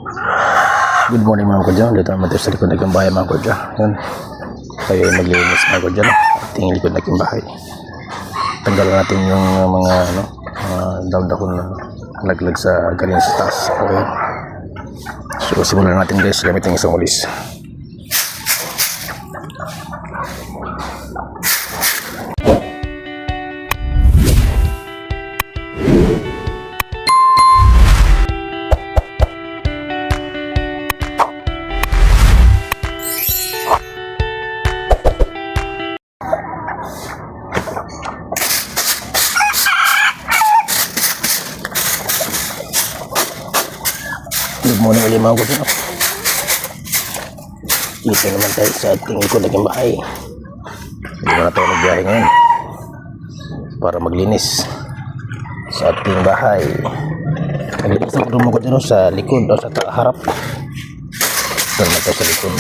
Good morning mga kudya. Dito naman tayo sa likod ng bahay mga kudya. Yan. Tayo ay maglinis mga kudya. No? Ating likod ng bahay. Tanggalan natin yung mga daw-dahon na laglag sa galing sa taas. Okay. So simulan natin guys gamit yung isang ulis. Good morning ulit mga kudya. Dito naman tayo sa ating likod ng bahay. Dito na tayo nagbiyahe ngayon para maglinis sa ating bahay. Naglinis ako doon mga kudya sa likod o sa harap. Dito naman tayo sa likod.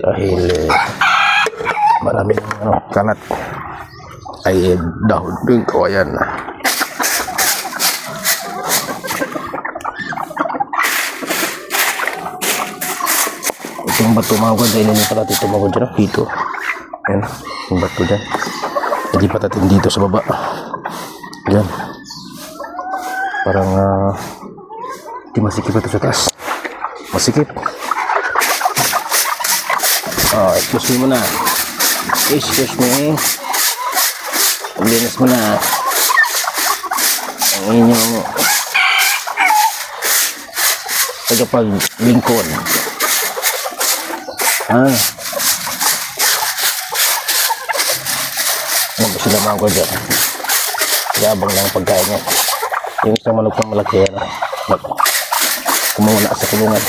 Dahil maraming kalat ay dahon din kawayan. Yung bato mga kudya, ililipat natin ito mga kudya dito. Ayan, yung bato dyan. Ilipat natin dito sa baba. Ayan. Parang di masikip ito sa taas. Masikip. Excuse me muna. Excuse me. Linis mo na ang inyong tagapaglingkod. Ano ba sila mga kudya? Yabang lang pagkain niya. Yung isang manok pang malaki kumuna sa kulungan.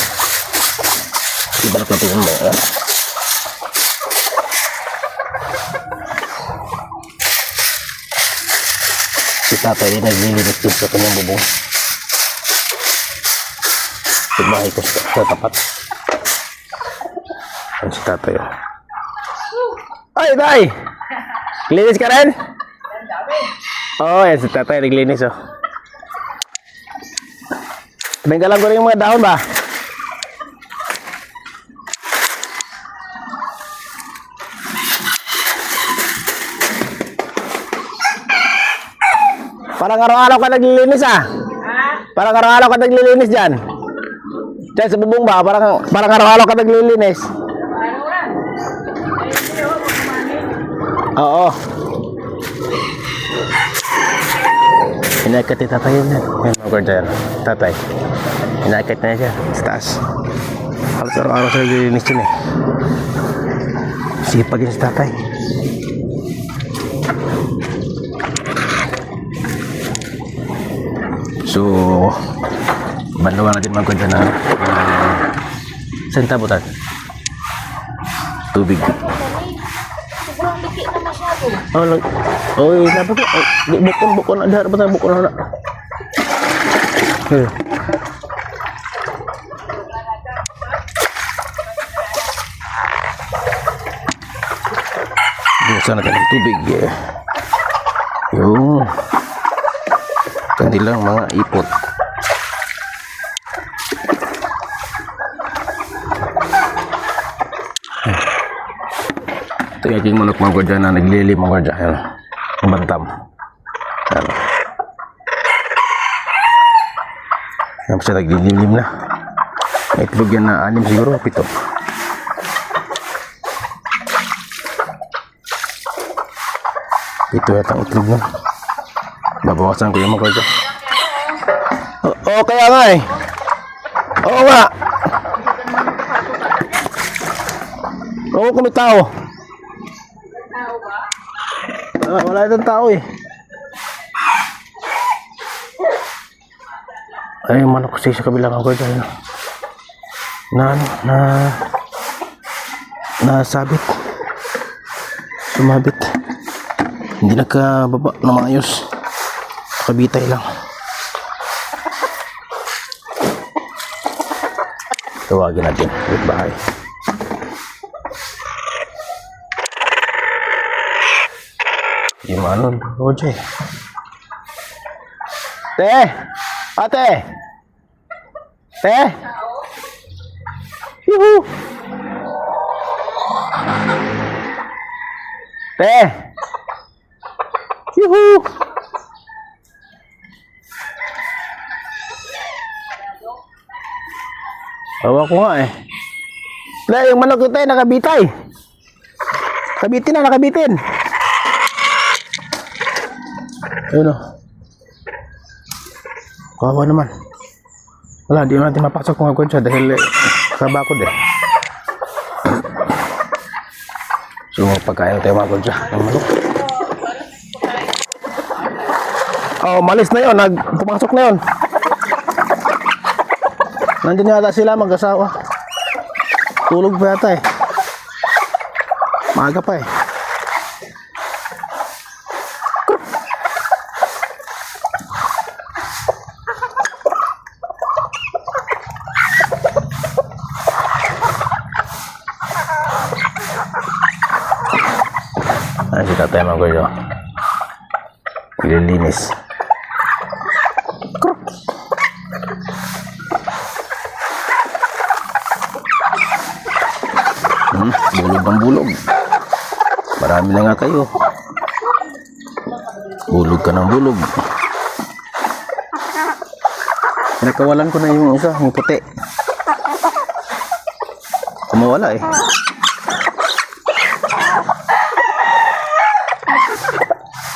Ibalik natin yung mga si tatay din naglilinis din sa kanyang bubong. Sa bahay ko sa tapat. Ang si tatay. Ay, tay! Linis ka rin? Oo, yan si tatay naglinis oh. Tinggalan ko rin yung mga dahon ba? Parang araw-araw ka naglilinis ah. Parang araw-araw ka naglilinis dyan. Diyan sa bubong ba? Parang araw-araw ka naglilinis. Oo. Inaakit ni tatay yun. Ayan mga kudya yan. Tatay. Inaakit na siya sa taas. Halos araw-araw sa naglilinis yun eh. Sipag yun si tatay. So, banlawan natin mga kudya na saan tabutan? Tubig. Dapat bukon ada betul bukon ada. Biasa natin ng tubig ya. Yung kanilang mga ipot. Ito yung aking manok mga kudya na naglilim mga kudya. Ayan. Ang bantam. Ayan. Ayan siya naglilim na. May itlog yan na 6 siguro. 7. Ito yata ang itlog na. Babawasan ko yung mga kudya. Oo, kaya nga eh. Oo nga. Oo, kumitaw. Wala itong tao eh. Ay, manok kasi sa kabilang ako dyan. Nasabit. Sumabit. Hindi nakababa na maayos. Kabitay lang. Tawagin natin. Wait, bahay. Gimana Roger? Te! Ate! Te! Yuhu! Te! Yuhu! Tawa ko nga eh. Wala, yung manok ko tayo nakabitay. Kabitin na, nakabitin. Ayun o. Kawawa naman. Wala, di natin mapasok kung ako siya dahil kabakod eh. So, pagkain tayo mga kodya ng manok. Oh, malis na yun. Pumasok na yun. Nandun yata sila mag-asawa. Tulog pa yata eh. Maaga pa eh. Ay, si tatay mga kodya. Ililinis. Bulog ng bulog. Marami na nga kayo. Bulog ka ng bulog. Nakawalan ko na yung isa, yung puti. Kumawala eh.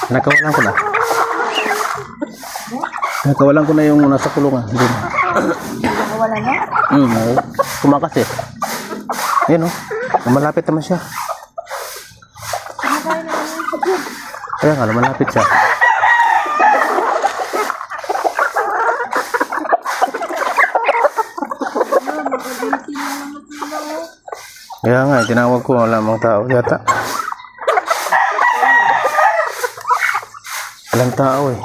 Nakawalan ko na. Nakawalan ko na yung nasa kulungan. Nakawalan niya? Kumakas eh. Ayan o. Malapit naman siya. Kaya nga, malapit siya. Kaya nga, tinawag ko. Wala mga tao yata. Walang tao eh.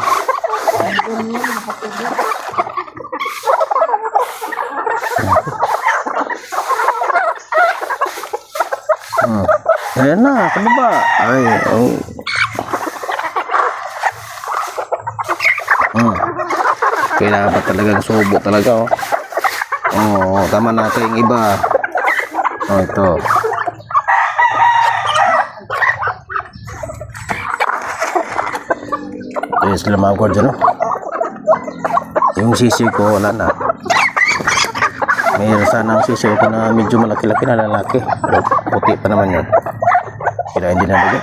Ayan na, ano ba? Ay, oh. Kailangan pa talagang subo talaga, oh. Oh, tama na ito yung iba. Oh, ito. Ito yung sila mga gwardiya, no? Yung sisi ko, wala na. Mayroon sana ang sisi ko na medyo malaki-laki na lalaki. Pero puti pa naman yun. Kaya hindi na bagay.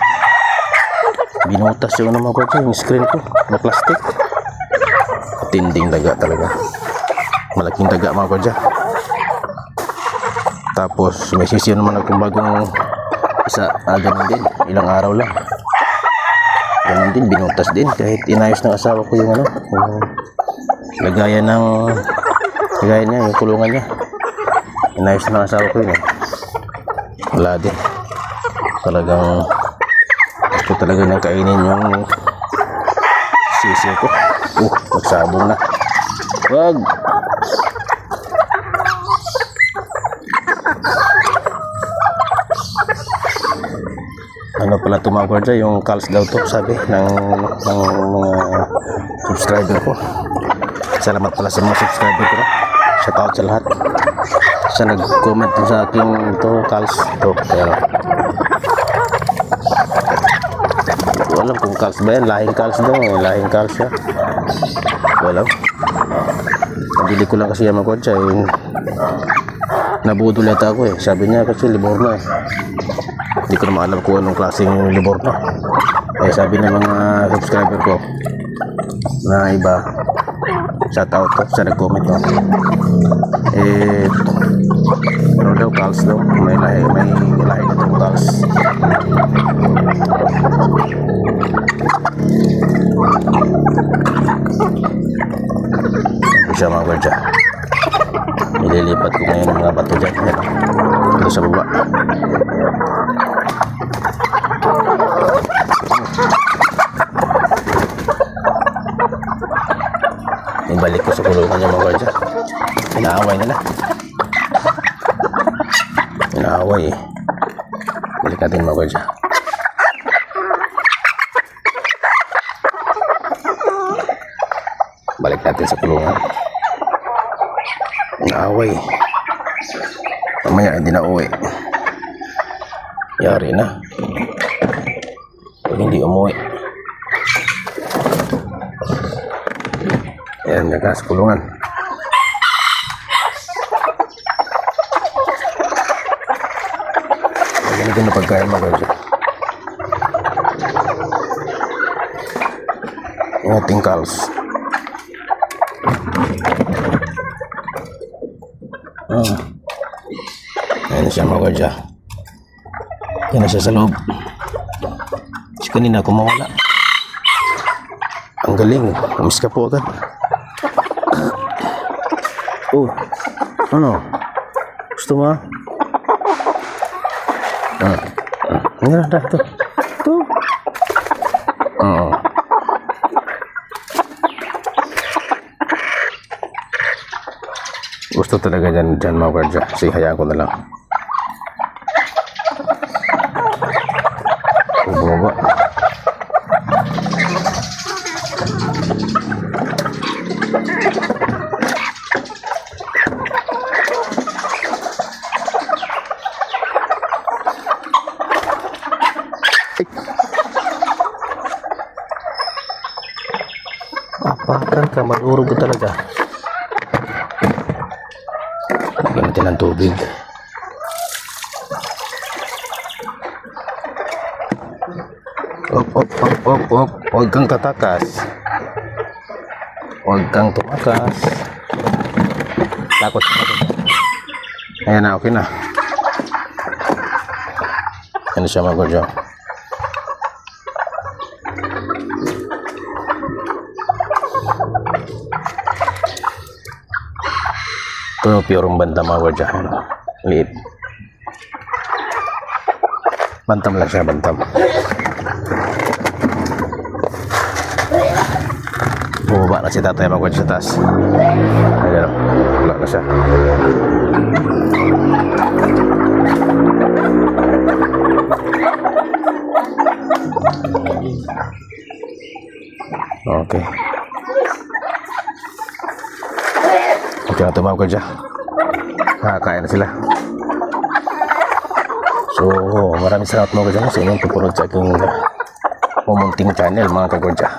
Binutas yung naman ko ito, yung screen ko na plastic. Tinding daga talaga. Malaking daga mga kodya. Tapos may sisiyo naman akong bagong isa. Ganun din, ilang araw lang. Ganun din, binutas din. Kahit inayos ng asawa ko yung yung lagayan niya, yung kulungan niya. Inayos ng asawa ko yun eh. Wala din. Talagang gusto talaga niyang kainin yung sisiyo ko. Nagsabong na. Wag! Ano pala tumawag dyan? Yung calls daw to, sabi ng mga subscriber ko. Salamat pala sa mga subscriber ko. Shout out sa lahat. Siya nag-comment sa aking ito, calls. Ito, pero alam kung calls ba yan, lahing calls daw, lahing calls siya. Wala. Nabili ko lang kasi yung mga kotsa, nabudol yata ako eh. Sabi niya kasi libor na eh. Hindi ko naman alam kung anong klaseng libor na. Eh sabi ng mga subscriber ko na iba, shout out to, siya nag-comment no. Ano daw, calls daw, may lahi na itong calls. Siya mga kwartya, nililipat ko ngayon mga bato dyan dito sa baba. Ibalik ko sa kulungan niya mga kwartya. Inaaway nila, inaaway eh. Balik natin mga kwartya. balik natin sa kulungan. Naaway. Mamaya hindi na uwi. Yari na. Pag hindi umuwi. Ayan, naga sa kulungan. Ganito na pagkain mga guardia. Yung ating calves. Ayan siya mga guardia. Yan na siya sa loob. Kasi kanina ako mawala. Ang galing. Umis ka po agad. Oh. Ano? Gusto mo? Hindi na. Ito. Ito. Oo. Gusto talaga dyan mga guardia. Kasi hayaan ko na lang. Bumaba. Apakan ka, madurog ka talaga. Gamitin ng tubig. Op. Huwag kang tatakas. Huwag kang tumakas. Takot. Ayan na, okay na. Ano siya mga guardia? Ito purong bantam mga guardia. Liit. Bantam lang siya, bantam. Bumaba na si tatay mga guardia sa taas. Ayan, wala na siya. Okay. Okay na ito mga guardia. Kakain na sila. So, maraming salamat mga guardia sa inyong pagpunod sa aking mumunting channel mga kagwardia.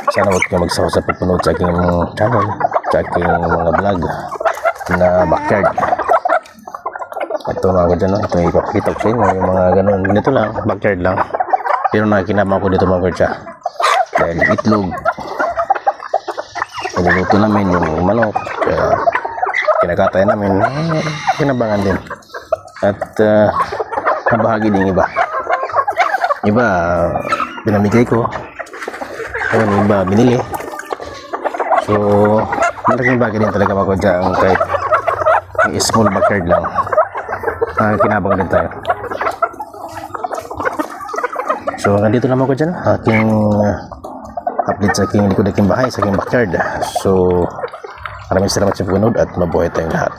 Sana huwag kayo magsawa sa pagpunod sa aking channel, sa aking mga vlog na backyard. Ito mga kagwardia, no? Ito ipapakita ko sa inyo yung mga ganun. Dito lang, backyard lang. Pero nakikinabang ko dito mga kagwardia. Dahil itlog. Niluluto namin yung manok. Kaya kinakatay namin. Kinabangan din. At nabahagi din iba. Iba, pinamigay ko. Ayun, iba, binili. So, malaking bagay din talaga mga kagwardia ang kahit small backyard lang. Kinabang din tayo. So, nandito lang mga kagwardia, aking update sa aking likod aking bahay, sa aking backyard. So, maraming salamat sa pagpunod at mabuhay tayong lahat.